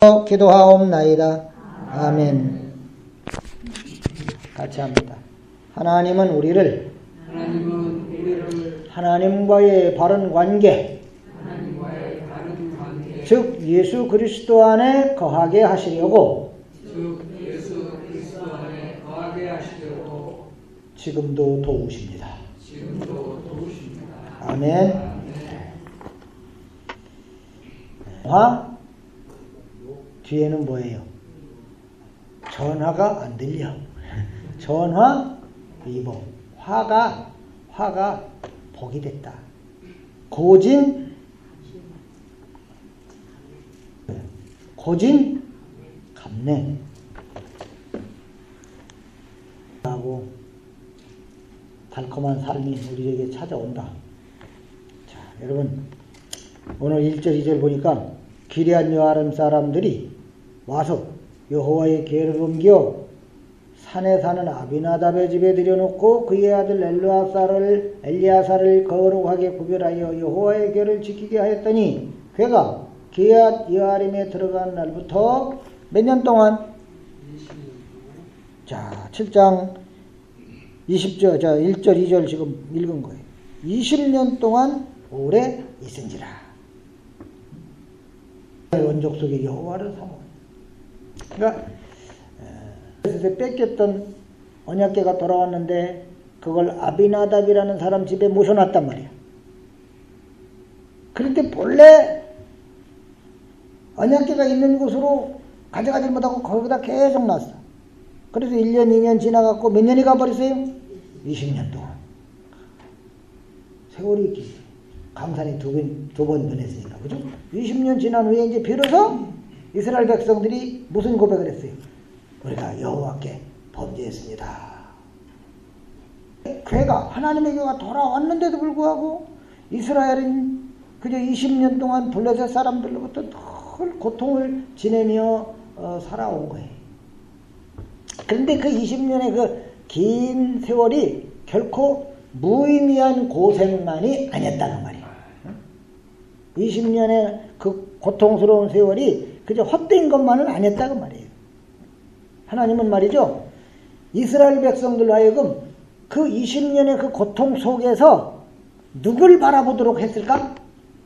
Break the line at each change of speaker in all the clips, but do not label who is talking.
기도하옵나이다. 아멘. 같이 합니다. 하나님은 우리를 하나님과의 바른 관계, 즉 예수 그리스도 안에 거하게 하시려고 지금도 도우십니다. 아멘. 화 뒤에는 뭐예요? 전화가 안 들려. 전화 위복. 화가 복이 됐다. 고진 감래 하고 달콤한 삶이 우리에게 찾아온다. 자, 여러분 오늘 1절 2절 보니까 기럇 여아름 사람들이 와서 여호와의 궤를 옮겨 산에 사는 아비나답의 집에 들여놓고 그의 아들 엘리야사를 거룩하게 구별하여 여호와의 궤를 지키게 하였더니 궤가 기럇 여아림에 들어간 날부터 몇 년 동안? 자, 7장 20절, 자 1절 2절 지금 읽은 거예요. 20년 동안 오래 있은지라. 원족 속에 여호와를 사모. 그러니까 그래서 뺏겼던 언약궤가 돌아왔는데 그걸 아비나답이라는 사람 집에 모셔놨단 말이야. 그런데 본래 언약궤가 있는 곳으로 가져가지 못하고 거기다 계속 놨어. 그래서 1년 2년 지나갔고 몇 년이 가버렸어요? 20년 동안. 세월이 있지. 강산이 두 번 변했으니까, 그죠? 20년 지난 후에 이제 비로소 이스라엘 백성들이 무슨 고백을 했어요? 우리가 여호와께 범죄했습니다. 궤가 하나님의 궤가 돌아왔는데도 불구하고 이스라엘은 그저 20년 동안 블레셋 사람들로부터 늘 고통을 지내며 살아온 거예요. 그런데 그 20년의 그 긴 세월이 결코 무의미한 고생만이 아니었다는 말이에요. 20년의 그 고통스러운 세월이 그저 헛된 것만은 아니었다고 말이에요. 하나님은 말이죠, 이스라엘 백성들로 하여금 그 20년의 그 고통 속에서 누굴 바라보도록 했을까?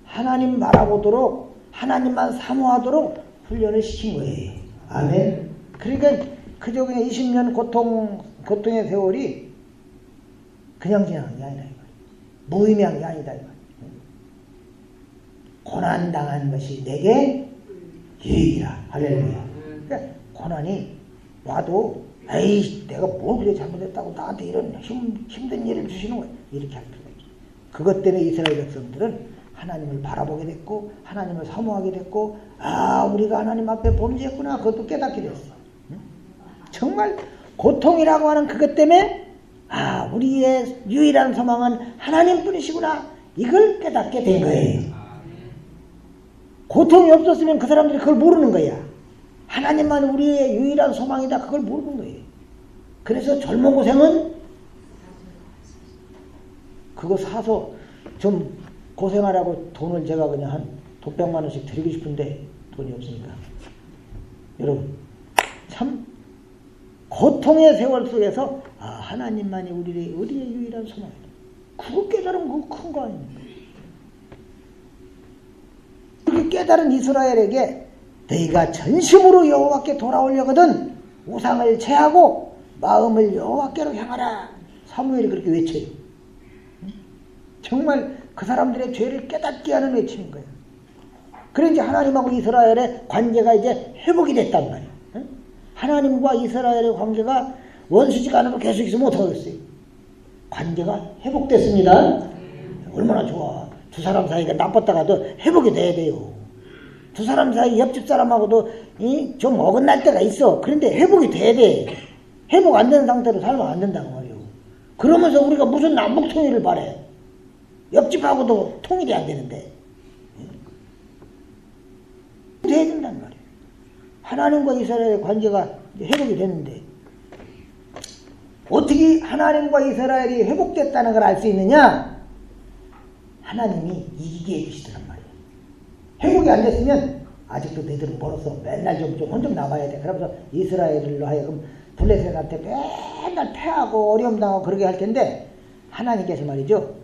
하나님 바라보도록, 하나님만 사모하도록 훈련을 시킨 거예요. 아멘. 그러니까 그저 그냥 20년 고통의 세월이 그냥 지나간 게 아니다. 무의미한 게 아니다. 고난당한 것이 내게 유익이라. 할렐루야. 그러니까 고난이 와도 에이 내가 뭘 그래 잘못했다고 나한테 이런 힘든 일을 주시는 거야. 이렇게 할 필요가 있죠. 그것 때문에 이스라엘 백성들은 하나님을 바라보게 됐고 하나님을 사모하게 됐고 우리가 하나님 앞에 범죄했구나 그것도 깨닫게 됐어. 정말 고통이라고 하는 그것 때문에 우리의 유일한 소망은 하나님뿐이시구나 이걸 깨닫게 된 거예요. 고통이 없었으면 그 사람들이 그걸 모르는 거야. 하나님만 우리의 유일한 소망이다 그걸 모르는 거예요. 그래서 젊은 고생은 그거 사서 좀 고생하라고 돈을 제가 그냥 한 돈 100만 원씩 드리고 싶은데 돈이 없으니까. 여러분 참 고통의 세월 속에서 하나님만이 우리의 유일한 소망이다. 그거 깨달으면 그거 큰 거 아닙니까? 그렇게 깨달은 이스라엘에게 너희가 전심으로 여호와께 돌아오려거든 우상을 제하고 마음을 여호와께로 향하라. 사무엘이 그렇게 외쳐요. 정말 그 사람들의 죄를 깨닫게 하는 외침인 거예요. 그래 이제 하나님하고 이스라엘의 관계가 이제 회복이 됐단 말이에요. 하나님과 이스라엘의 관계가 원수지가 않으면 계속 있으면 어떡하겠어요? 관계가 회복됐습니다. 얼마나 좋아. 두 사람 사이가 나빴다가도 회복이 돼야 돼요. 두 사람 사이 옆집 사람하고도 좀 어긋날 때가 있어. 그런데 회복이 돼야 돼. 회복 안 되는 상태로 살면 안 된다고 말이에요. 그러면서 우리가 무슨 남북 통일을 바래. 옆집하고도 통일이 안 되는데. 돼야 된단 말이에요. 하나님과 이스라엘의 관계가 회복이 됐는데 어떻게 하나님과 이스라엘이 회복됐다는 걸 알 수 있느냐? 하나님이 이기게 해주시더란 말이에요. 회복이 안 됐으면 아직도 너희들은 멀었어. 맨날 좀 혼 좀 나가야 돼. 그러면서 이스라엘로 하여금 블레셋한테 맨날 패하고 어려움 당하고 그러게 할 텐데 하나님께서 말이죠.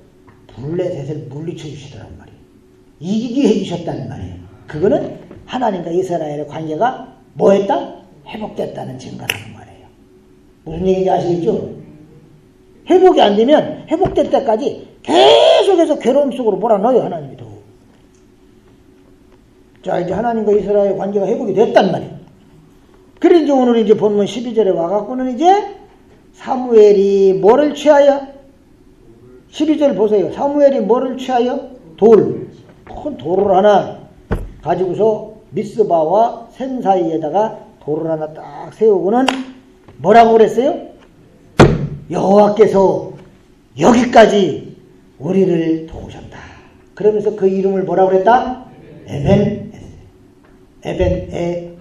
블레셋을 물리쳐 주시더란 말이에요. 이기게 해주셨다는 말이에요. 그거는 하나님과 이스라엘의 관계가 뭐했다? 회복됐다는 증거라는 말이에요. 무슨 얘기인지 아시겠죠? 회복이 안 되면 회복될 때까지 계속해서 괴로움 속으로 몰아넣어요. 하나님이 더. 자, 이제 하나님과 이스라엘의 관계가 회복이 됐단 말이에요. 그래 이제 오늘 이제 본문 12절에 와갖고는 이제 사무엘이 뭐를 취하여? 12절 보세요. 사무엘이 뭐를 취하여? 돌. 큰 돌을 하나 가지고서 미스바와 샘 사이에다가 돌을 하나 딱 세우고는 뭐라고 그랬어요? 여호와께서 여기까지 우리를 도우셨다. 그러면서 그 이름을 뭐라고 그랬다? 에벤에셀.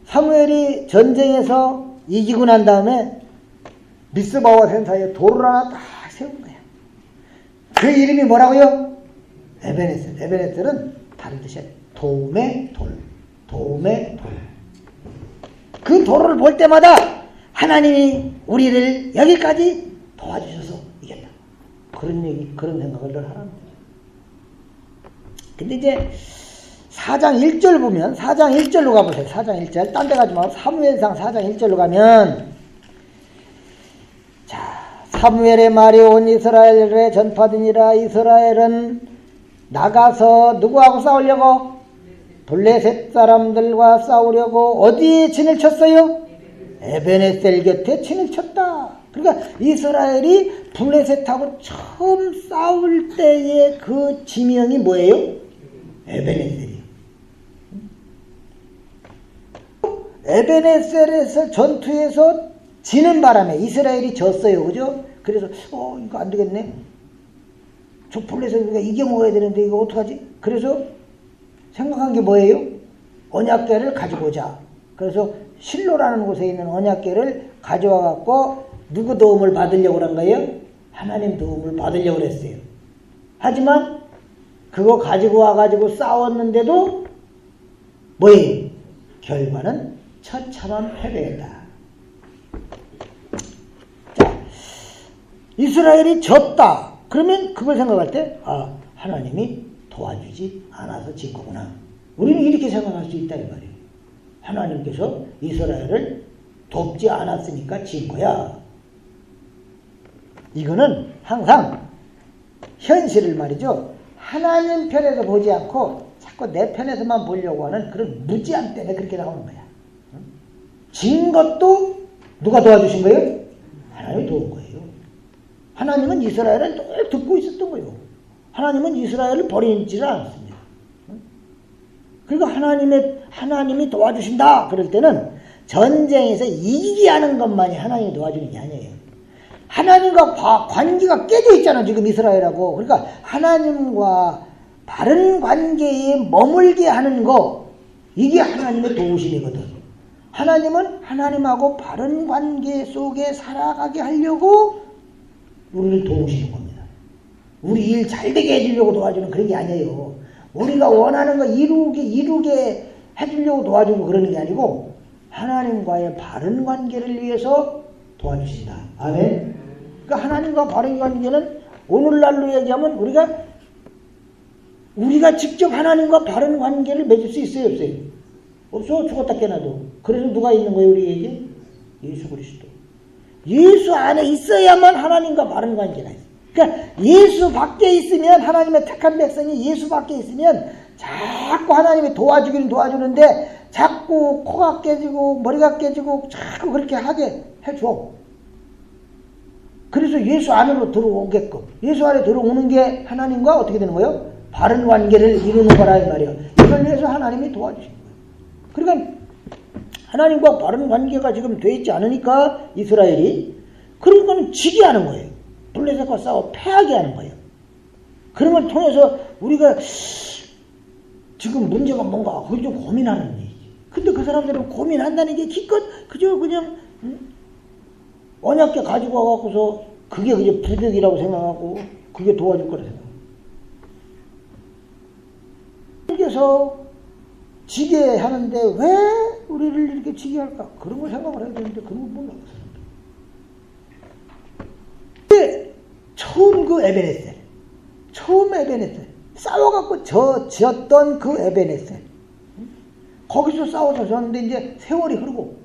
사무엘이 전쟁에서 이기고 난 다음에 미스바와 샘 사이에 돌을 하나 딱 세운 거야. 그 이름이 뭐라고요? 에벤에셀. 에벤에셀은 다른 뜻이야. 도움의 돌. 그 돌을 볼 때마다 하나님이 우리를 여기까지 도와주셔서 이겼다. 그런 생각을 늘 하라는 거죠. 근데 이제 4장 1절 보면 4장 1절로 가보세요. 4장 1절. 딴 데 가지 말고 사무엘상 4장 1절로 가면 자, 사무엘의 말이 온 이스라엘에 전파되니라. 이스라엘은 나가서 누구하고 싸우려고? 블레셋 사람들과 싸우려고 어디에 진을 쳤어요? 에벤에셀 곁에 진을 쳤다. 그러니까 이스라엘이 블레셋하고 처음 싸울 때의 그 지명이 뭐예요? 에벤에셀이요. 에벤에셀에서 전투에서 지는 바람에 이스라엘이 졌어요. 그죠? 그래서 이거 안 되겠네. 저 블레셋 우리가 이겨먹어야 되는데 이거 어떡하지? 그래서 생각한 게 뭐예요? 언약궤를 가지고 오자. 그래서 실로라는 곳에 있는 언약궤를 가져와 갖고 누구 도움을 받으려고 그런 거예요? 하나님 도움을 받으려고 그랬어요. 하지만 그거 가지고 와가지고 싸웠는데도 뭐예요? 결과는 처참한 패배였다. 자, 이스라엘이 졌다. 그러면 그걸 생각할 때 하나님이 도와주지 않아서 진 거구나. 우리는 이렇게 생각할 수 있다 이 말이에요. 하나님께서 이스라엘을 돕지 않았으니까 진 거야. 이거는 항상 현실을 말이죠. 하나님 편에서 보지 않고 자꾸 내 편에서만 보려고 하는 그런 무지함 때문에 그렇게 나오는 거야. 진 것도 누가 도와주신 거예요? 하나님이 도운 거예요. 하나님은 이스라엘을 늘 듣고 있었던 거예요. 하나님은 이스라엘을 버리지를 않았습니다. 그러니까 하나님이 도와주신다. 그럴 때는 전쟁에서 이기게 하는 것만이 하나님이 도와주는 게 아니에요. 하나님과 관계가 깨져 있잖아, 지금 이스라엘하고. 그러니까 하나님과 바른 관계에 머물게 하는 거, 이게 하나님의 도우심이거든. 하나님은 하나님하고 바른 관계 속에 살아가게 하려고 우리를 도우시는 겁니다. 우리 일 잘 되게 해주려고 도와주는 그런 게 아니에요. 우리가 원하는 거 이루게 해주려고 도와주고 그러는 게 아니고 하나님과의 바른 관계를 위해서 도와주신다. 아멘. 그러니까 하나님과 바른 관계는 오늘날로 얘기하면 우리가 직접 하나님과 바른 관계를 맺을 수 있어요, 없어요? 없어. 죽었다 깨나도. 그래서 누가 있는 거예요, 우리에게? 예수 그리스도. 예수 안에 있어야만 하나님과 바른 관계가 있어요. 그러니까 예수 밖에 있으면, 하나님의 택한 백성이 예수 밖에 있으면 자꾸 하나님이 도와주기는 도와주는데 자꾸 코가 깨지고 머리가 깨지고 자꾸 그렇게 하게 해줘. 그래서 예수 안으로 들어오게끔. 예수 안에 들어오는 게 하나님과 어떻게 되는 거예요? 바른 관계를 이루는 거라 이 말이에요. 이걸 위해서 하나님이 도와주시는 거예요. 그러니까 하나님과 바른 관계가 지금 돼 있지 않으니까 이스라엘이 그런 거는 지게 하는 거예요. 블레셋과 싸워 패하게 하는 거예요. 그런 걸 통해서 우리가 지금 문제가 뭔가 그걸 좀 고민하는 얘기지. 근데 그 사람들은 고민한다는 게 기껏 그저 그냥 언약궤 가지고 와갖고서 그게 부득이라고 생각하고 그게 도와줄 거라 생각해요. 여호와께서 지게 하는데 왜 우리를 이렇게 지게 할까? 그런 걸 생각을 해야 되는데 그런 걸 몰라. 근데 처음 그 에베네셀, 처음 에베네셀 싸워갖고 지었던 그 에베네셀, 거기서 싸워서 졌는데 이제 세월이 흐르고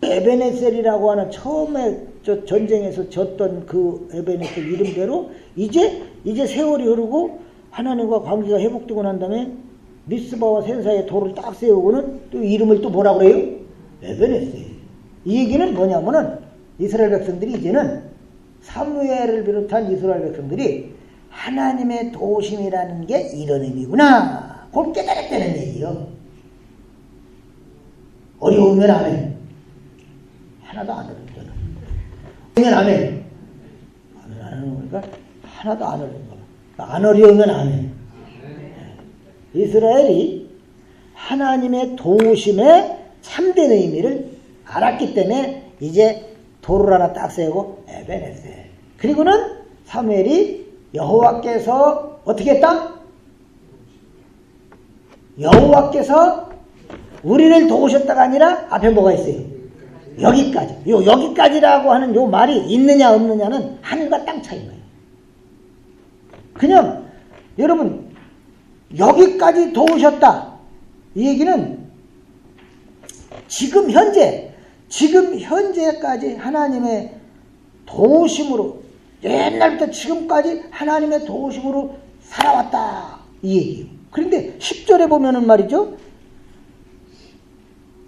에베네셀이라고 하는 처음에 전쟁에서 졌던 그 에베네셀 이름대로 이제 세월이 흐르고 하나님과 관계가 회복되고 난 다음에 미스바와 센사의 돌을 딱 세우고는 또 이름을 또 뭐라 그래요? 에베네셀. 이 얘기는 뭐냐면은 이스라엘 백성들이 이제는 사무엘을 비롯한 이스라엘 백성들이 하나님의 도우심이라는 게 이런 의미구나. 그걸 깨달았다는 얘기요. 어려우면 아멘. 하나도 안 어렵잖아. 어려우면 아멘. 안 어려운 거니까 하나도 안 어려운 거야. 안 어려우면 아멘. 이스라엘이 하나님의 도우심의 참된 의미를 알았기 때문에 이제 돌을 하나 딱 세우고 에베네셀. 그리고는 사무엘이 여호와께서 어떻게 했다? 여호와께서 우리를 도우셨다가 아니라 앞에 뭐가 있어요? 여기까지. 여기까지라고 하는 요 말이 있느냐 없느냐는 하늘과 땅 차이인 거예요. 그냥 여러분 여기까지 도우셨다. 이 얘기는 지금 현재까지 하나님의 도우심으로 옛날부터 지금까지 하나님의 도우심으로 살아왔다. 이 얘기예요. 그런데 10절에 보면은 말이죠.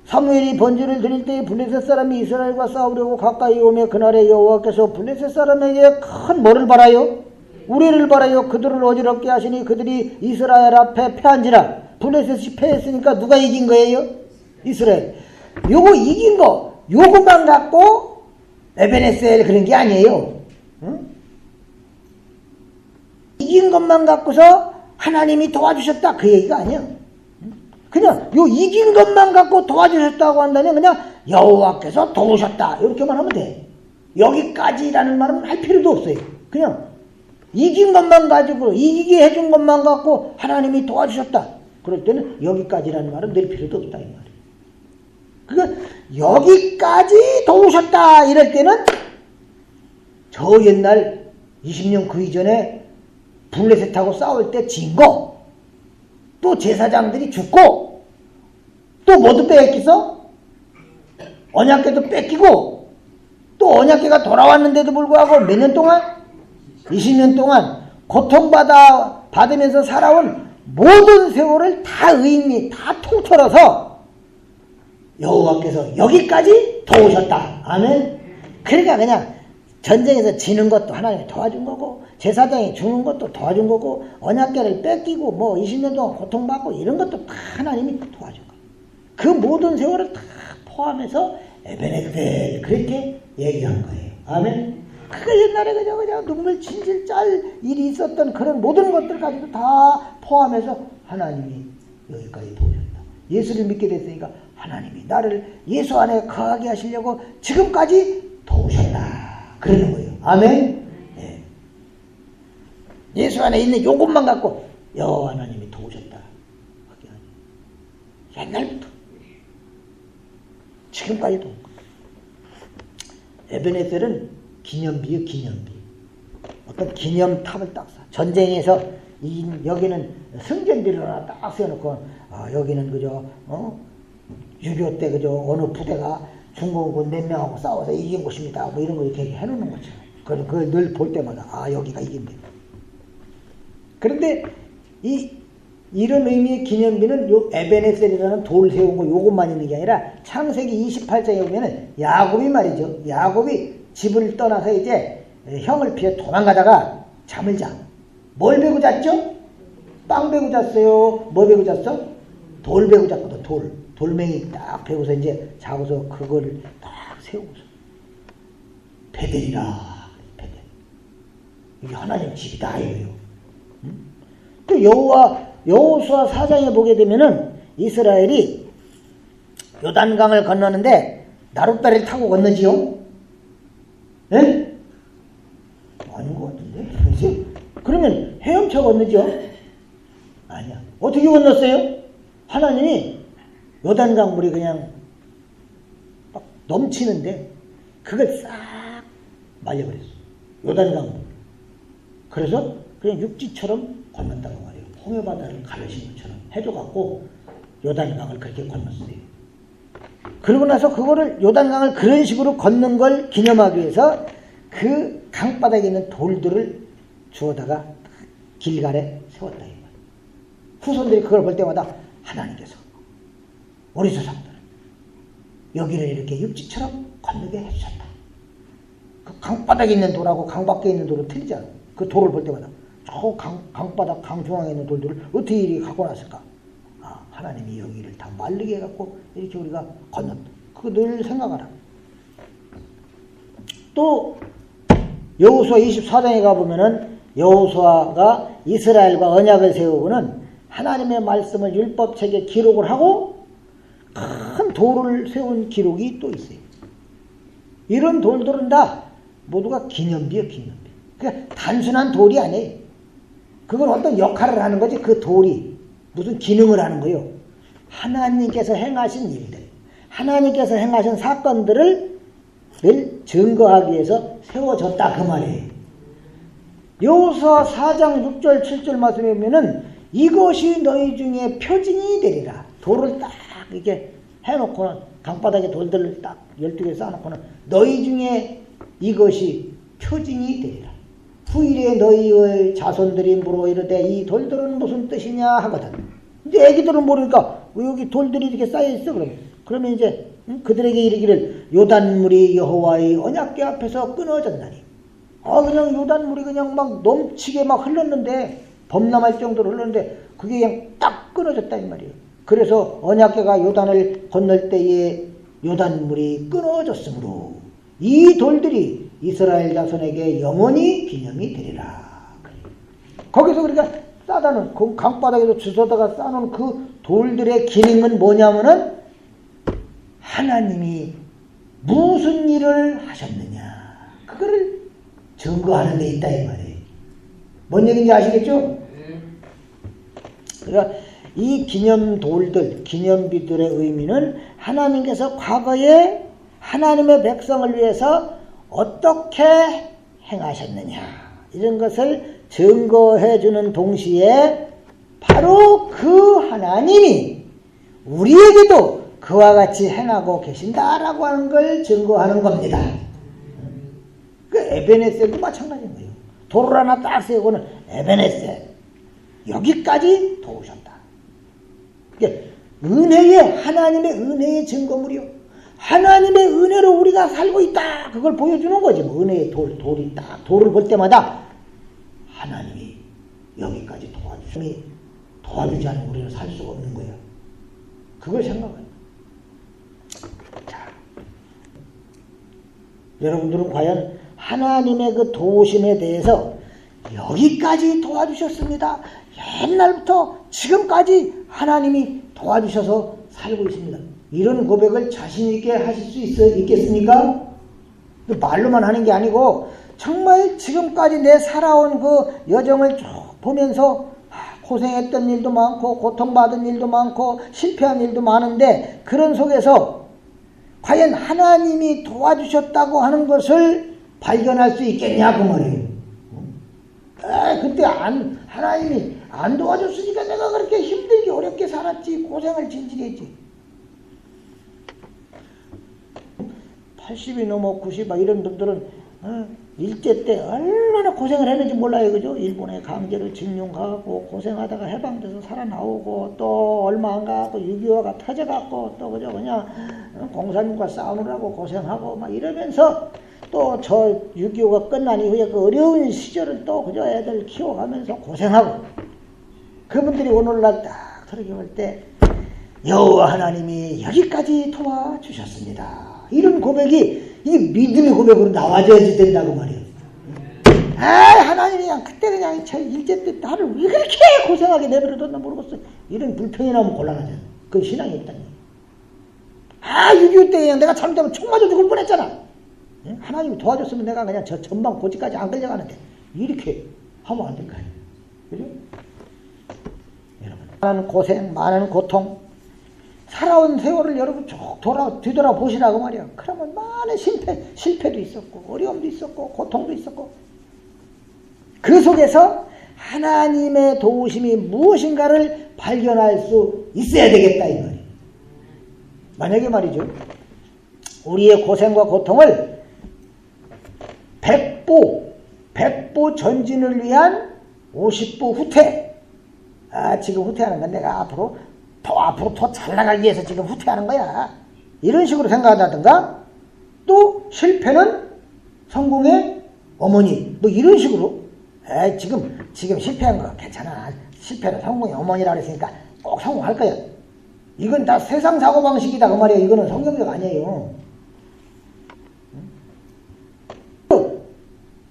사무엘이 번제를 드릴 때에 블레셋 사람이 이스라엘과 싸우려고 가까이 오며 그날에 여호와께서 블레셋 사람에게 큰 뭐를 바라요? 우리를 바라요. 그들을 어지럽게 하시니 그들이 이스라엘 앞에 패한지라. 블레셋이 패했으니까 누가 이긴 거예요? 이스라엘. 요거 이긴 거 요것만 갖고 에베네셀 그런 게 아니에요. 응? 이긴 것만 갖고서 하나님이 도와주셨다 그 얘기가 아니야. 그냥 요 이긴 것만 갖고 도와주셨다고 한다면 그냥 여호와께서 도우셨다 이렇게만 하면 돼. 여기까지라는 말은 할 필요도 없어요. 그냥 이긴 것만 가지고 이기게 해준 것만 갖고 하나님이 도와주셨다. 그럴 때는 여기까지라는 말은 낼 필요도 없다 이 말이에요. 그러니까 여기까지 도우셨다 이럴 때는 저 옛날 20년 그 이전에 블레셋하고 싸울 때 진 거, 또 제사장들이 죽고, 또 뭐도 뺏겼어? 언약궤도 뺏기고, 또 언약궤가 돌아왔는데도 불구하고 몇 년 동안? 20년 동안 고통받으면서 살아온 모든 세월을 다 통틀어서 여호와께서 여기까지 도우셨다. 아멘. 그러니까 그냥 전쟁에서 지는 것도 하나님이 도와준 거고, 제사장이 죽는 것도 도와준 거고, 언약궤를 뺏기고, 20년 동안 고통받고, 이런 것도 다 하나님이 도와준 거예요. 그 모든 세월을 다 포함해서 에베네셀, 그렇게 얘기한 거예요. 아멘. 그 옛날에 그냥 눈물 진실 짤 일이 있었던 그런 모든 것들까지도 다 포함해서 하나님이 여기까지 도우셨다. 예수를 믿게 됐으니까 하나님이 나를 예수 안에 거하게 하시려고 지금까지 도우셨다. 그러는 거예요. 아멘. 네. 예수 안에 있는 요것만 갖고 여호와 하나님이 도우셨다. 옛날부터 지금까지 도운 거예요. 에베네셀은 기념비예요. 기념비. 어떤 기념탑을 딱 사. 전쟁에서 여기는 승전비를 하나 딱 세워놓고 여기는 그저 6.25 때 그저 어느 부대가 중공군 몇 명하고 싸워서 이긴 곳입니다. 이런 거 이렇게 해놓는 거죠. 그걸 늘 볼 때마다 여기가 이긴대. 그런데 이런 의미의 기념비는 요 에베네셀이라는 돌 세운 거 요것만 있는 게 아니라 창세기 28장에 보면은 야곱이 말이죠. 야곱이 집을 떠나서 이제 형을 피해 도망가다가 잠을 자. 뭘 베고 잤죠? 빵 베고 잤어요. 뭐 베고 잤어? 돌 베고 잤거든. 돌멩이 딱 베고서 이제 자고서 그걸 딱 세우고서 베델이라. 베델. 이게 하나님 집이다 이거예요. 응? 또 여호수아 4장에 보게 되면은 이스라엘이 요단강을 건너는데 나룻배를 타고 건너지요? 예? 아닌 것 같은데? 그러면 헤엄쳐 건너죠? 아니야. 어떻게 건넜어요? 하나님이 요단강 물이 그냥 막 넘치는데 그걸 싹 말려버렸어. 요단강 물. 그래서 그냥 육지처럼 건넌다고 말이에요. 홍해바다를 가르신 것처럼 해줘갖고 요단강을 그렇게 건넜어요. 그러고 나서 그거를 요단강을 그런 식으로 걷는 걸 기념하기 위해서 그 강바닥에 있는 돌들을 주워다가 길갈에 세웠다. 이 말이에요. 후손들이 그걸 볼 때마다 하나님께서 우리 조상들을 여기를 이렇게 육지처럼 건너게 해주셨다. 그 강바닥에 있는 돌하고 강 밖에 있는 돌은 틀리잖아. 그 돌을 볼 때마다 저 강바닥 강 중앙에 있는 돌들을 어떻게 이리 갖고 났을까? 아, 하나님이 여기를 다 마르게 해갖고 이렇게 우리가 건넜다. 그거 늘 생각하라. 또 여호수아 24장에 가보면은 여호수아가 이스라엘과 언약을 세우고는 하나님의 말씀을 율법책에 기록을 하고 큰 돌을 세운 기록이 또 있어요. 이런 돌들은 다 모두가 기념비예요. 기념비. 그러니까 단순한 돌이 아니에요. 그건 어떤 역할을 하는 거지. 그 돌이 무슨 기능을 하는 거예요. 하나님께서 행하신 일들, 하나님께서 행하신 사건들을 늘 증거하기 위해서 세워졌다 그 말이에요. 여호수아 4장 6절 7절 말씀에 보면은 이것이 너희 중에 표징이 되리라. 돌을 딱 이렇게 해놓고는 강바닥에 돌들을 딱 12개 쌓아놓고는 너희 중에 이것이 표징이 되리라. 후일에 너희의 자손들이 물어 이르되 이 돌들은 무슨 뜻이냐 하거든. 이제 애기들은 모르니까 왜 여기 돌들이 이렇게 쌓여있어? 그러면 이제 그들에게 이르기를 요단물이 여호와의 언약궤 앞에서 끊어졌나니. 그냥 요단물이 그냥 막 넘치게 막 흘렀는데 범람할 정도로 흘렀는데 그게 그냥 딱 끊어졌다 이 말이에요. 그래서 언약궤가 요단을 건널 때에 요단물이 끊어졌으므로 이 돌들이 이스라엘 자손에게 영원히 기념이 되리라. 거기서 우리가 쌓아놓은 그 강바닥에서 주워다가 쌓아놓은 그 돌들의 기능은 뭐냐면은 하나님이 무슨 일을 하셨느냐 그거를 증거하는 데 있다 이 말이에요. 뭔 얘기인지 아시겠죠? 그러니까 이 기념돌들, 기념비들의 의미는 하나님께서 과거에 하나님의 백성을 위해서 어떻게 행하셨느냐 이런 것을 증거해 주는 동시에 바로 그 하나님이 우리에게도 그와 같이 행하고 계신다라고 하는 걸 증거하는 겁니다. 그 에베네셀도 마찬가지인 거예요. 돌을 하나 딱 세우고는 에베네셀 여기까지 도우셨다. 그게 은혜의 하나님의 은혜의 증거물이요. 하나님의 은혜로 우리가 살고 있다. 그걸 보여주는 거지. 뭐 은혜의 돌이 딱 돌을 볼 때마다 하나님이 여기까지 도와주지 않으면 우리는 살 수가 없는 거예요. 그걸 생각해요. 자, 여러분들은 과연 하나님의 그 도우심에 대해서 여기까지 도와주셨습니다. 옛날부터 지금까지 하나님이 도와주셔서 살고 있습니다. 이런 고백을 자신있게 하실 수 있겠습니까? 말로만 하는 게 아니고 정말 지금까지 내 살아온 그 여정을 쭉 보면서 고생했던 일도 많고 고통받은 일도 많고 실패한 일도 많은데 그런 속에서 과연 하나님이 도와주셨다고 하는 것을 발견할 수 있겠냐 그 말이에요. 그때 하나님이 안 도와줬으니까 내가 그렇게 힘들게 어렵게 살았지 고생을 진지게 했지. 80이 넘어 90 막 이런 분들은 일제 때 얼마나 고생을 했는지 몰라요. 그죠? 일본의 강제를 징용하고 고생하다가 해방돼서 살아나오고 또 얼마 안 가고 6.25가 터져갖고 또 그죠? 그냥 공산국과 싸우느라고 고생하고 막 이러면서 또 저 6.25가 끝난 이후에 그 어려운 시절을 또 그저 애들 키워가면서 고생하고 그분들이 오늘날 딱 돌아볼 때 여호와 하나님이 여기까지 도와주셨습니다. 이런 고백이 이 믿음의 고백으로 나와줘야지 된다고 말이에요. 하나님이 그냥 그때 그냥 저 일제 때 나를 왜 그렇게 고생하게 내버려뒀나 모르겠어. 이런 불평이 나오면 곤란하잖아. 그건 신앙이 있다니. 6.25 때 그냥 내가 잘못하면 총 맞아 죽을 뻔했잖아. 하나님이 도와줬으면 내가 그냥 저 전방 고지까지 안 끌려가는데 이렇게 하면 안 될 거 아니에요. 그죠? 많은 고생, 많은 고통, 살아온 세월을 여러분 쭉 뒤돌아보시라고 말이야. 그러면 많은 실패도 있었고, 어려움도 있었고, 고통도 있었고, 그 속에서 하나님의 도우심이 무엇인가를 발견할 수 있어야 되겠다, 이 말이에요. 만약에 말이죠, 우리의 고생과 고통을 백보 전진을 위한 50보 후퇴. 지금 후퇴하는 건 내가 앞으로 더 잘 나가기 위해서 지금 후퇴하는 거야. 이런 식으로 생각한다든가, 또 실패는 성공의 어머니. 뭐 이런 식으로. 지금 실패한 거 괜찮아. 실패는 성공의 어머니라 그랬으니까 꼭 성공할 거야. 이건 다 세상 사고방식이다 그 말이야. 이거는 성경적 아니에요.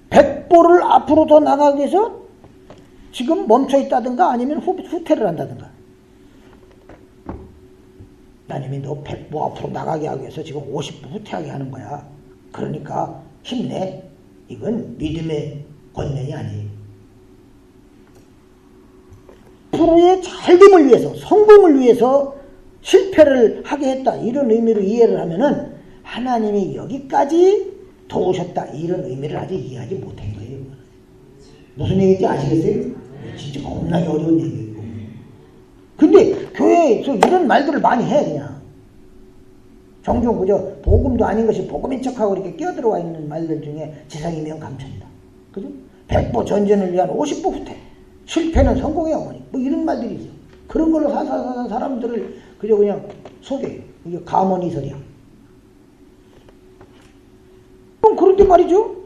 100보를 앞으로 더 나가기 위해서 지금 멈춰 있다든가 아니면 후퇴를 한다든가, 아니면 너 100보 앞으로 나가게 하기 위해서 지금 50보 후퇴하게 하는 거야. 그러니까 힘내. 이건 믿음의 권면이 아니에요. 앞으로의 잘됨을 위해서, 성공을 위해서 실패를 하게 했다, 이런 의미로 이해를 하면은 하나님이 여기까지 도우셨다, 이런 의미를 아직 이해하지 못한 거예요. 무슨 얘기인지 아시겠어요? 진짜 겁나게 어려운 얘기예요. 근데 교회에서 이런 말들을 많이 해. 그냥 종종 그저 복음도 아닌 것이 복음인 척하고 이렇게 끼어들어와 있는 말들 중에 지상이면 감천이다, 그죠? 100보 전진을 위한 50보 후퇴, 실패는 성공의 어머니, 뭐 이런 말들이 있어. 그런 걸로 사사사사 사람들을 그저 그냥 속여요. 이게 가문이설이야. 그럼 그런데 말이죠,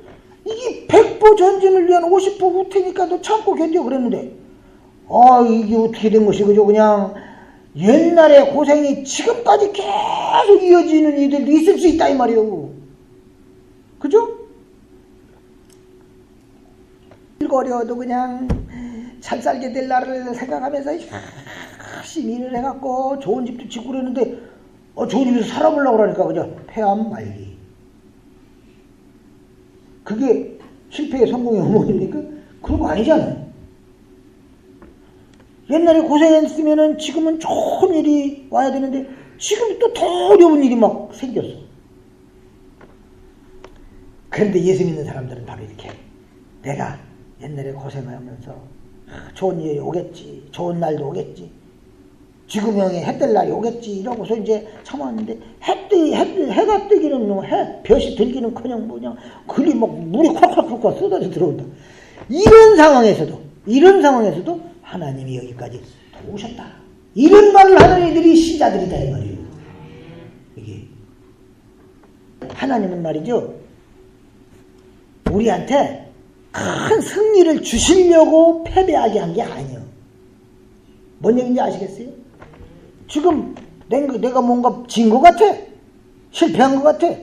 이게 100보 전진을 위한 50보 후퇴니까 너 참고 견뎌 그랬는데, 이게 어떻게 된 것이, 그죠? 그냥 옛날에 고생이 지금까지 계속 이어지는 이들도 있을 수 있다 이 말이에요. 그죠? 어려워도 그냥 잘 살게 될 날을 생각하면서 열심히 일을 해갖고 좋은 집도 짓고 그랬는데, 좋은 집에서 살아보려고 그러니까 그죠? 폐암 말기. 그게 실패의 성공의 어머니입니까? 그런 거 아니잖아요. 옛날에 고생했으면은 지금은 좋은 일이 와야 되는데 지금 또 더 어려운 일이 막 생겼어. 그런데 예수 믿는 사람들은 바로 이렇게, 내가 옛날에 고생하면서 좋은 일이 오겠지, 좋은 날도 오겠지, 지구명에 해 뜰 날이 오겠지 이러고서 이제 참았는데, 해가 뜨기는 볕이 들기는커녕 뭐냐, 글이 막 물이 콱콱콱콱 쏟아져 들어온다. 이런 상황에서도 하나님이 여기까지 도우셨다, 이런 말을 하는 이들이 신자들이다 이 말이에요. 이게 하나님은 말이죠, 우리한테 큰 승리를 주시려고 패배하게 한 게 아니에요. 뭔 얘기인지 아시겠어요? 지금 내가 뭔가 진 것 같아, 실패한 것 같아,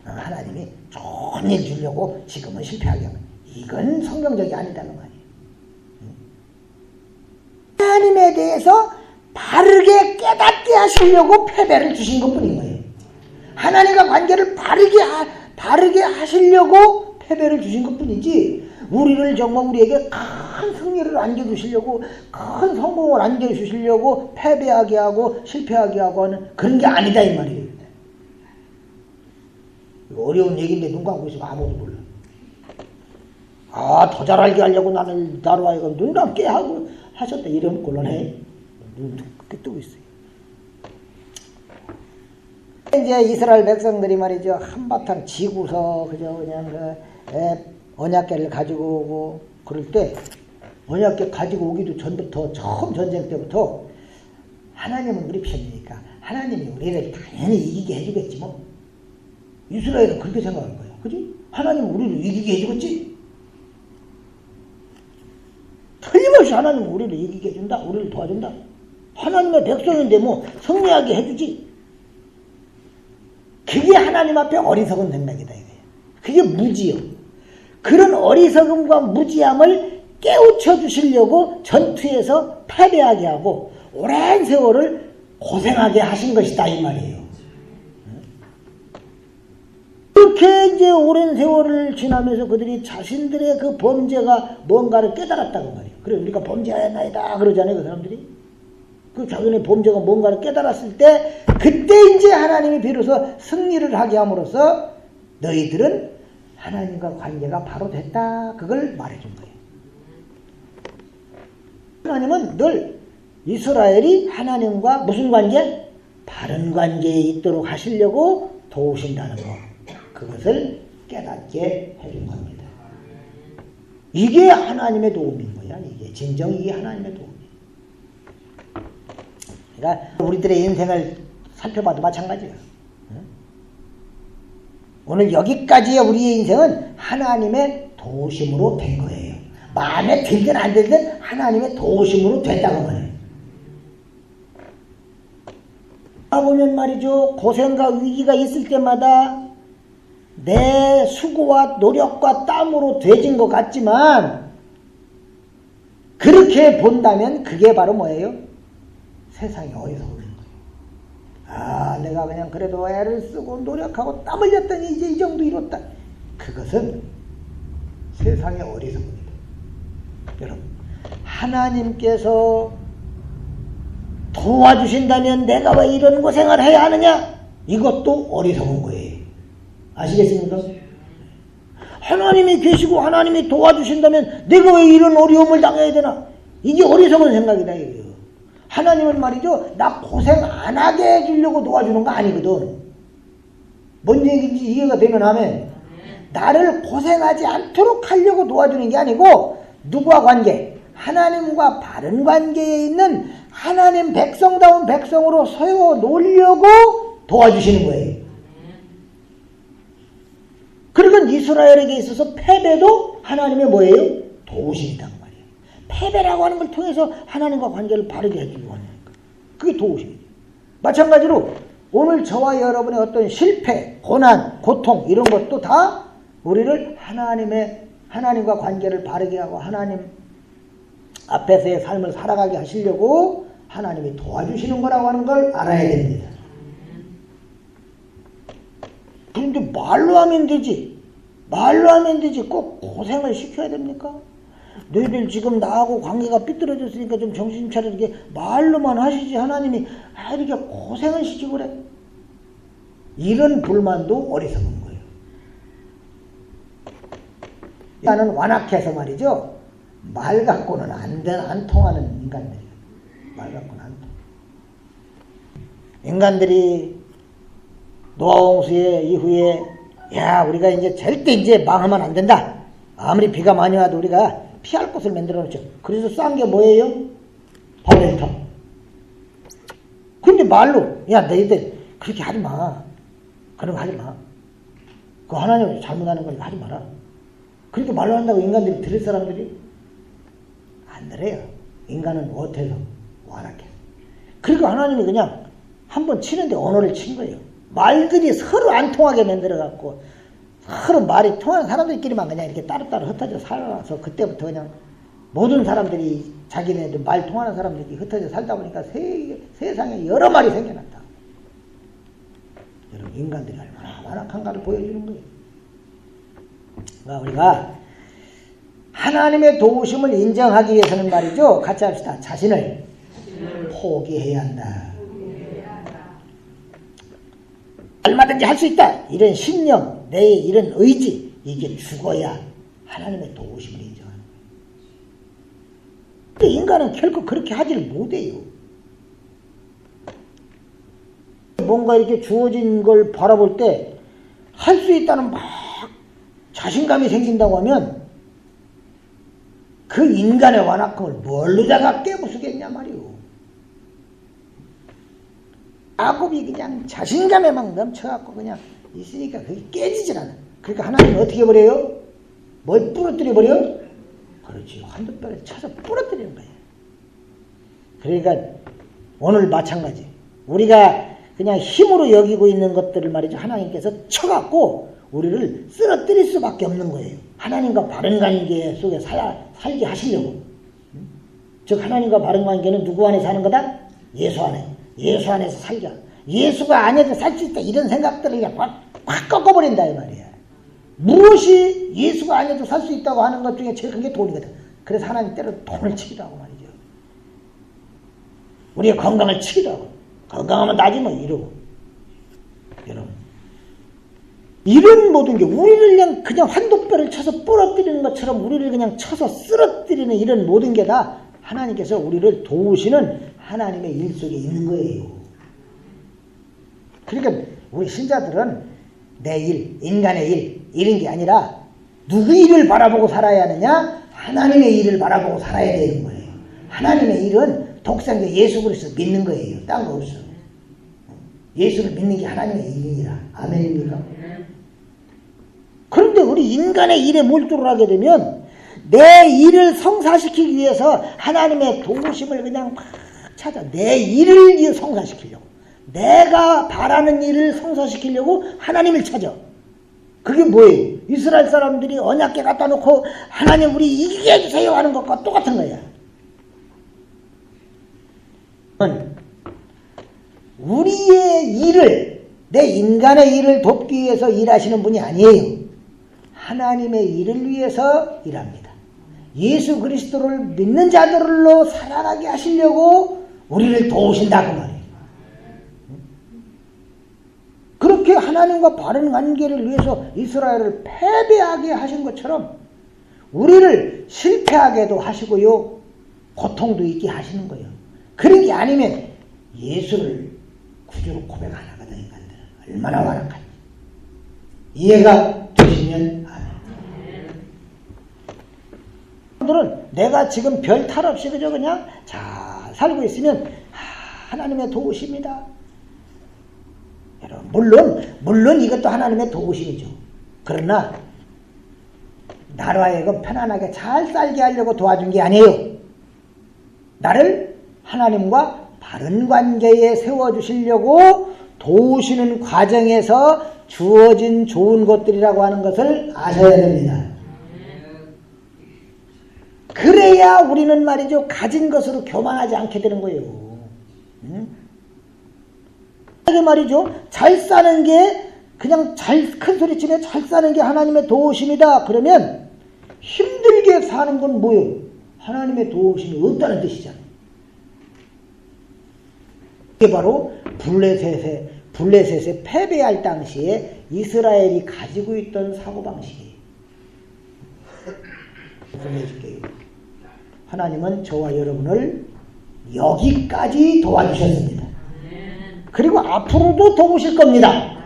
하나님이 좋은 일 주려고 지금은 실패하게 하면, 이건 성경적이 아니다는 말이에요. 하나님에 대해서 바르게 깨닫게 하시려고 패배를 주신 것뿐인 거예요. 하나님과 관계를 바르게 하시려고 패배를 주신 것뿐이지, 우리를 정말 우리에게 큰 승리를 안겨주시려고, 큰 성공을 안겨주시려고 패배하게 하고 실패하게 하고 하는 그런 게 아니다 이 말이에요. 이거 어려운 얘기인데 눈 감고 있으면 아무도 몰라. 더 잘 알게 하려고 나로 하여금 눈 감게 하고 하셨다 이러면 곤란해. 눈 크게 뜨고 있어요. 이제 이스라엘 백성들이 말이죠, 한바탕 지고서 그저 그냥 언약궤를 가지고 오고 그럴 때, 언약궤 가지고 오기도 전부터, 처음 전쟁 때부터 하나님은 우리 편이니까 하나님이 우리를 당연히 이기게 해주겠지 뭐. 이스라엘은 그렇게 생각할 거야, 그지? 하나님은 우리를 이기게 해주겠지. 틀림없이 하나님은 우리를 이기게 해준다, 우리를 도와준다. 하나님의 백성인데 뭐 승리하게 해주지. 그게 하나님 앞에 어리석은 생각이다 이거예요. 그게 무지요. 그런 어리석음과 무지함을 깨우쳐 주시려고 전투에서 패배하게 하고 오랜 세월을 고생하게 하신 것이다 이 말이에요. 그렇게 이제 오랜 세월을 지나면서 그들이 자신들의 그 범죄가 뭔가를 깨달았다고 말이에요. 그래 우리가 범죄하였나이다 그러잖아요 그 사람들이. 그 자기네 범죄가 뭔가를 깨달았을 때 그때 이제 하나님이 비로소 승리를 하게 함으로써 너희들은 하나님과 관계가 바로 됐다. 그걸 말해준 거예요. 하나님은 늘 이스라엘이 하나님과 무슨 관계? 바른 관계에 있도록 하시려고 도우신다는 것. 그것을 깨닫게 해준 겁니다. 이게 하나님의 도움인 거야. 이게 진정 이게 하나님의 도움이에요. 그러니까 우리들의 인생을 살펴봐도 마찬가지예요. 오늘 여기까지의 우리의 인생은 하나님의 도우심으로 된 거예요. 마음에 들든 안 들든 하나님의 도우심으로 됐다고 말해요. 보면 말이죠. 고생과 위기가 있을 때마다 내 수고와 노력과 땀으로 되진 것 같지만 그렇게 본다면 그게 바로 뭐예요? 세상이 어리석은 거예요. 아, 내가 그냥 그래도 애를 쓰고 노력하고 땀 흘렸더니 이제 이 정도 이뤘다. 그것은 세상의 어리석음이다. 여러분, 하나님께서 도와주신다면 내가 왜 이런 고생을 해야 하느냐? 이것도 어리석은 거예요. 아시겠습니까? 하나님이 계시고 하나님이 도와주신다면 내가 왜 이런 어려움을 당해야 되나? 이게 어리석은 생각이다. 이거요. 하나님은 말이죠. 나 고생 안 하게 해주려고 도와주는 거 아니거든. 뭔 얘기인지 이해가 되면 하면 나를 고생하지 않도록 하려고 도와주는 게 아니고 누구와 관계? 하나님과 바른 관계에 있는 하나님 백성다운 백성으로 세워 놓으려고 도와주시는 거예요. 그러니까 이스라엘에게 있어서 패배도 하나님의 뭐예요? 도우심이란 말이에요. 패배라고 하는 걸 통해서 하나님과 관계를 바르게 해주려고 하는 거니까. 그게 도우심이에요. 마찬가지로 오늘 저와 여러분의 어떤 실패, 고난, 고통 이런 것도 다 우리를 하나님과 관계를 바르게 하고 하나님 앞에서의 삶을 살아가게 하시려고 하나님이 도와주시는 거라고 하는 걸 알아야 됩니다. 그런데 말로 하면 되지. 말로 하면 되지. 꼭 고생을 시켜야 됩니까? 너희들 지금 나하고 관계가 삐뚤어졌으니까 좀 정신 차리게 말로만 하시지 하나님이 이렇게 고생을 시키고 그래. 이런 불만도 어리석은 거예요. 나는 완악해서 말이죠. 말 갖고는 안 통하는 인간들이에요. 말 갖고는 안 통해. 인간들이 노아홍수의 이후에 야 우리가 이제 절대 이제 망하면 안 된다. 아무리 비가 많이 와도 우리가 피할 곳을 만들어 놓죠. 그래서 싼 게 뭐예요? 바벨탑. 근데 말로 야 너희들 그렇게 하지 마. 그런 거 하지 마. 그 하나님 잘못하는 거니까 하지 마라. 그렇게 말로 한다고 인간들이 들을 사람들이 안 들어요. 인간은 못해서 완악해. 그러니까 하나님이 그냥 한번 치는데 언어를 친 거예요. 말들이 서로 안 통하게 만들어갖고 서로 말이 통하는 사람들끼리만 그냥 이렇게 따로따로 흩어져 살아서 그때부터 그냥 모든 사람들이 자기네들 말 통하는 사람들이 흩어져 살다 보니까 세상에 여러 말이 생겨났다. 여러분 인간들이 얼마나 완악한가를 보여주는 거예요. 그러니까 우리가 하나님의 도우심을 인정하기 위해서는 말이죠. 같이 합시다. 자신을 포기해야 한다. 얼마든지 할 수 있다. 이런 신념, 내 이런 의지 이게 죽어야 하나님의 도우심을 인정하는 거예요. 근데 인간은 결코 그렇게 하지를 못해요. 뭔가 이렇게 주어진 걸 바라볼 때 할 수 있다는 막 자신감이 생긴다고 하면 그 인간의 완악함을 뭘로 다가 깨부수겠냐 말이오. 야곱이 그냥 자신감에 막 넘쳐갖고 그냥 있으니까 그게 깨지질 않아. 그러니까 하나님은 어떻게 버려요? 뭘 부러뜨려 버려? 그렇지. 환도뼈를 쳐서 부러뜨리는 거예요. 그러니까 오늘 마찬가지. 우리가 그냥 힘으로 여기고 있는 것들을 말이죠. 하나님께서 쳐갖고 우리를 쓰러뜨릴 수밖에 없는 거예요. 하나님과 바른 관계 속에 살게 하시려고. 즉 하나님과 바른 관계는 누구 안에 사는 거다? 예수 안에. 예수 안에서 살자. 예수가 아니어도 살 수 있다. 이런 생각들을 그냥 확 꺾어버린다 이 말이야. 무엇이 예수가 아니어도 살 수 있다고 하는 것 중에 제일 큰 게 돈이거든. 그래서 하나님 때로 돈을 치기도 하고 말이죠. 우리의 건강을 치기도 하고 건강하면 나지 뭐 이러고. 여러분 이런 모든 게 우리를 그냥 환도뼈를 쳐서 부러뜨리는 것처럼 우리를 그냥 쳐서 쓰러뜨리는 이런 모든 게 다 하나님께서 우리를 도우시는 하나님의 일 속에 있는 거예요. 그러니까 우리 신자들은 내 일, 인간의 일 이런 게 아니라 누구 일을 바라보고 살아야 하느냐? 하나님의 일을 바라보고 살아야 되는 거예요. 하나님의 일은 독생자 예수 그리스도 믿는 거예요. 딴 거 없어. 예수를 믿는 게 하나님의 일이라. 아멘입니까? 그런데 우리 인간의 일에 몰두를 하게 되면 내 일을 성사시키기 위해서 하나님의 도우심을 그냥 막 찾아. 내 일을 성사시키려고. 내가 바라는 일을 성사시키려고 하나님을 찾아. 그게 뭐예요? 이스라엘 사람들이 언약궤 갖다 놓고 하나님 우리 이기게 해주세요 하는 것과 똑같은 거야. 우리의 일을, 내 인간의 일을 돕기 위해서 일하시는 분이 아니에요. 하나님의 일을 위해서 일합니다. 예수 그리스도를 믿는 자들로 살아가게 하시려고 우리를 도우신다 그 말이에요. 그렇게 하나님과 바른 관계를 위해서 이스라엘을 패배하게 하신 것처럼 우리를 실패하게도 하시고요. 고통도 있게 하시는 거예요. 그런 게 아니면 예수를 구주로 고백 안 하거든 인간들은. 얼마나 완악한지. 이해가 되시면 사람들은 내가 지금 별 탈 없이 그저 그냥 잘 살고 있으면 하나님의 도우심이다. 여러분 물론 이것도 하나님의 도우심이죠. 그러나 나로 하여금 편안하게 잘 살게 하려고 도와준 게 아니에요. 나를 하나님과 바른 관계에 세워주시려고 도우시는 과정에서 주어진 좋은 것들이라고 하는 것을 아셔야 됩니다. 그래야 우리는 말이죠. 가진 것으로 교만하지 않게 되는 거예요. 이게 말이죠. 잘 사는 게 그냥 큰 소리치며 잘 사는 게 하나님의 도우심이다. 그러면 힘들게 사는 건 뭐예요? 하나님의 도우심이 없다는 뜻이잖아요. 이게 바로 블레셋에 패배할 당시에 이스라엘이 가지고 있던 사고방식이에요. 설명해줄게요. 하나님은 저와 여러분을 여기까지 도와주셨습니다. 그리고 앞으로도 도우실 겁니다.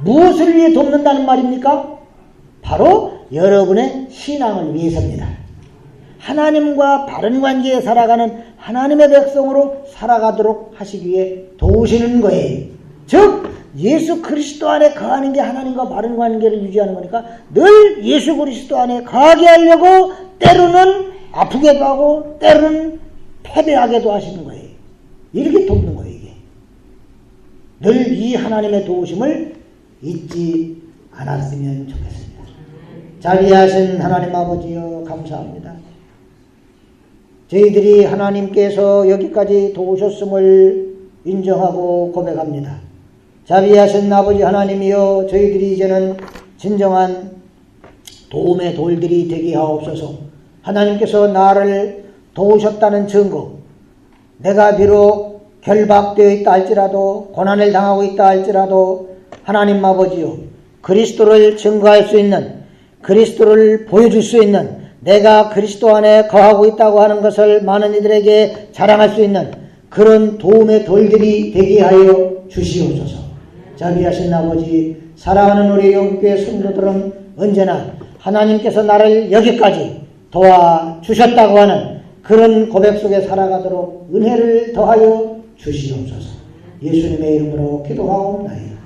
무엇을 위해 돕는다는 말입니까? 바로 여러분의 신앙을 위해서입니다. 하나님과 바른 관계에 살아가는 하나님의 백성으로 살아가도록 하시기 위해 도우시는 거예요. 즉 예수 그리스도 안에 거하는 게 하나님과 바른 관계를 유지하는 거니까 늘 예수 그리스도 안에 거하게 하려고 때로는 아프게도 하고 때로는 패배하게도 하시는 거예요. 이렇게 돕는 거예요. 이게 늘 이 하나님의 도우심을 잊지 않았으면 좋겠습니다. 자비하신 하나님 아버지여 감사합니다. 저희들이 하나님께서 여기까지 도우셨음을 인정하고 고백합니다. 자비하신 아버지 하나님이여 저희들이 이제는 진정한 도움의 돌들이 되게 하옵소서. 하나님께서 나를 도우셨다는 증거, 내가 비록 결박되어 있다 할지라도 고난을 당하고 있다 할지라도 하나님 아버지여 그리스도를 증거할 수 있는, 그리스도를 보여줄 수 있는, 내가 그리스도 안에 거하고 있다고 하는 것을 많은 이들에게 자랑할 수 있는 그런 도움의 돌들이 되게 하여 주시옵소서. 자비하신 아버지, 사랑하는 우리 영교회 성도들은 언제나 하나님께서 나를 여기까지 도와주셨다고 하는 그런 고백 속에 살아가도록 은혜를 더하여 주시옵소서. 예수님의 이름으로 기도하옵나이다.